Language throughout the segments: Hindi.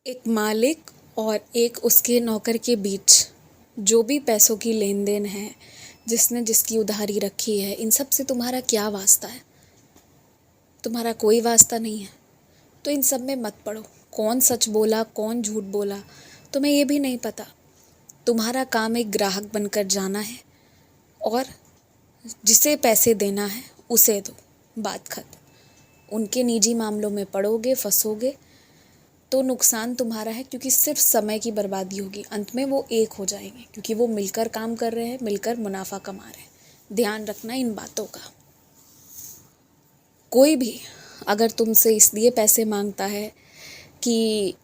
एक मालिक और एक उसके नौकर के बीच जो भी पैसों की लेन देन है, जिसने जिसकी उधारी रखी है, इन सब से तुम्हारा क्या वास्ता है? तुम्हारा कोई वास्ता नहीं है। तो इन सब में मत पड़ो। कौन सच बोला, कौन झूठ बोला, तुम्हें ये भी नहीं पता। तुम्हारा काम एक ग्राहक बनकर जाना है और जिसे पैसे देना है उसे दो, बात खत्म। उनके निजी मामलों में पड़ोगे, फंसोगे तो नुकसान तुम्हारा है, क्योंकि सिर्फ समय की बर्बादी होगी। अंत में वो एक हो जाएंगे, क्योंकि वो मिलकर काम कर रहे हैं, मिलकर मुनाफा कमा रहे हैं। ध्यान रखना इन बातों का। कोई भी अगर तुमसे इसलिए पैसे मांगता है कि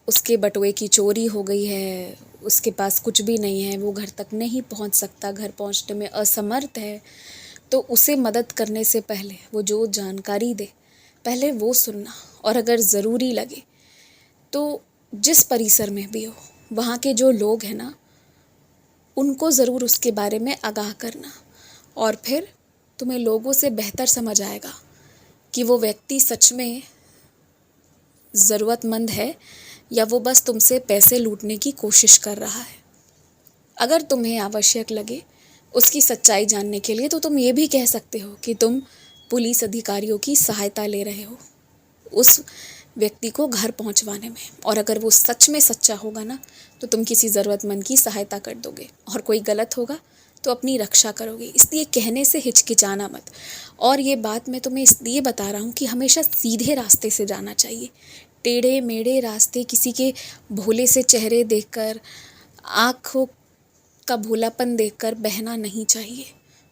उसके बटुए की चोरी हो गई है, उसके पास कुछ भी नहीं है, वो घर तक नहीं पहुंच सकता, घर पहुंचने में असमर्थ है, तो उसे मदद करने से पहले वो जो जानकारी दे, पहले वो सुनना। और अगर ज़रूरी लगे तो जिस परिसर में भी हो, वहाँ के जो लोग हैं ना, उनको ज़रूर उसके बारे में आगाह करना। और फिर तुम्हें लोगों से बेहतर समझ आएगा कि वो व्यक्ति सच में ज़रूरतमंद है या वो बस तुमसे पैसे लूटने की कोशिश कर रहा है। अगर तुम्हें आवश्यक लगे उसकी सच्चाई जानने के लिए, तो तुम ये भी कह सकते हो कि तुम पुलिस अधिकारियों की सहायता ले रहे हो उस व्यक्ति को घर पहुंचवाने में। और अगर वो सच में सच्चा होगा ना, तो तुम किसी ज़रूरतमंद की सहायता कर दोगे। और कोई गलत होगा तो अपनी रक्षा करोगे। इसलिए कहने से हिचकिचाना मत। और ये बात मैं तुम्हें इसलिए बता रहा हूँ कि हमेशा सीधे रास्ते से जाना चाहिए। टेढ़े मेढ़े रास्ते, किसी के भोले से चेहरे देखकर, आँखों का भोलापन देखकर बहना नहीं चाहिए,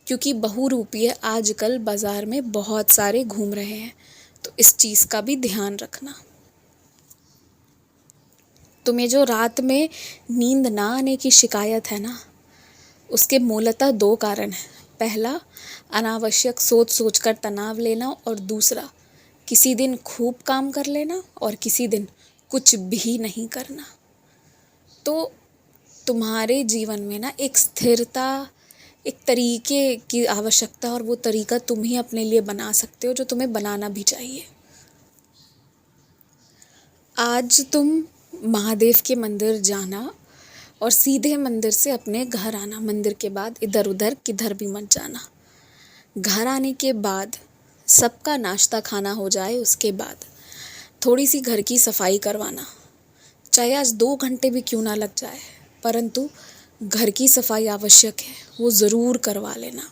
क्योंकि बहुरूपिये आजकल बाज़ार में बहुत सारे घूम रहे हैं। तो इस चीज़ का भी ध्यान रखना। तुम्हें जो रात में नींद ना आने की शिकायत है ना, उसके मूलतः दो कारण हैं। पहला, अनावश्यक सोच सोच कर तनाव लेना, और दूसरा, किसी दिन खूब काम कर लेना और किसी दिन कुछ भी नहीं करना। तो तुम्हारे जीवन में ना एक स्थिरता, एक तरीके की आवश्यकता, और वो तरीका तुम ही अपने लिए बना सकते हो, जो तुम्हें बनाना भी चाहिए। आज तुम महादेव के मंदिर जाना और सीधे मंदिर से अपने घर आना। मंदिर के बाद इधर उधर किधर भी मत जाना। घर आने के बाद सबका नाश्ता खाना हो जाए, उसके बाद थोड़ी सी घर की सफाई करवाना। चाहे आज 2 घंटे भी क्यों ना लग जाए, परंतु घर की सफाई आवश्यक है, वो ज़रूर करवा लेना।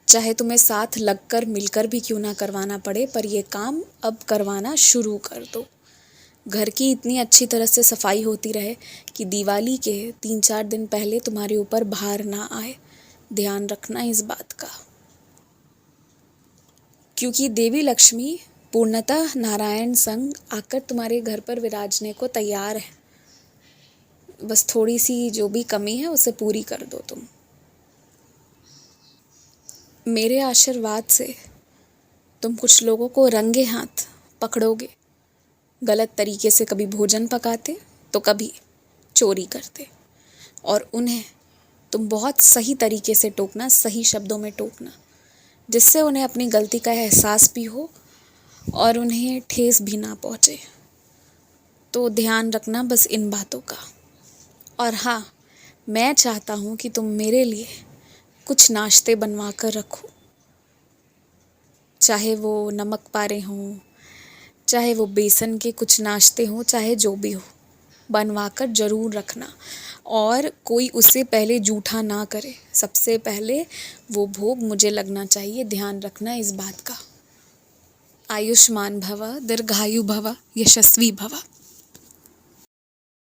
चाहे तुम्हें साथ लगकर मिलकर भी क्यों ना करवाना पड़े, पर ये काम अब करवाना शुरू कर दो। घर की इतनी अच्छी तरह से सफाई होती रहे कि दिवाली के 3-4 दिन पहले तुम्हारे ऊपर भार ना आए। ध्यान रखना इस बात का, क्योंकि देवी लक्ष्मी पूर्णतः नारायण संग आकर तुम्हारे घर पर विराजने को तैयार है। बस थोड़ी सी जो भी कमी है उसे पूरी कर दो तुम। मेरे आशीर्वाद से तुम कुछ लोगों को रंगे हाथ पकड़ोगे। गलत तरीके से कभी भोजन पकाते तो कभी चोरी करते, और उन्हें तुम बहुत सही तरीके से टोकना, सही शब्दों में टोकना, जिससे उन्हें अपनी गलती का एहसास भी हो और उन्हें ठेस भी ना पहुँचे। तो ध्यान रखना बस इन बातों का। और हाँ, मैं चाहता हूँ कि तुम मेरे लिए कुछ नाश्ते बनवा कर रखो। चाहे वो नमक पारे हों, चाहे वो बेसन के कुछ नाश्ते हों, चाहे जो भी हो, बनवा कर ज़रूर रखना। और कोई उससे पहले जूठा ना करे। सबसे पहले वो भोग मुझे लगना चाहिए। ध्यान रखना इस बात का। आयुष्मान भव, दीर्घायु भव, यशस्वी भव।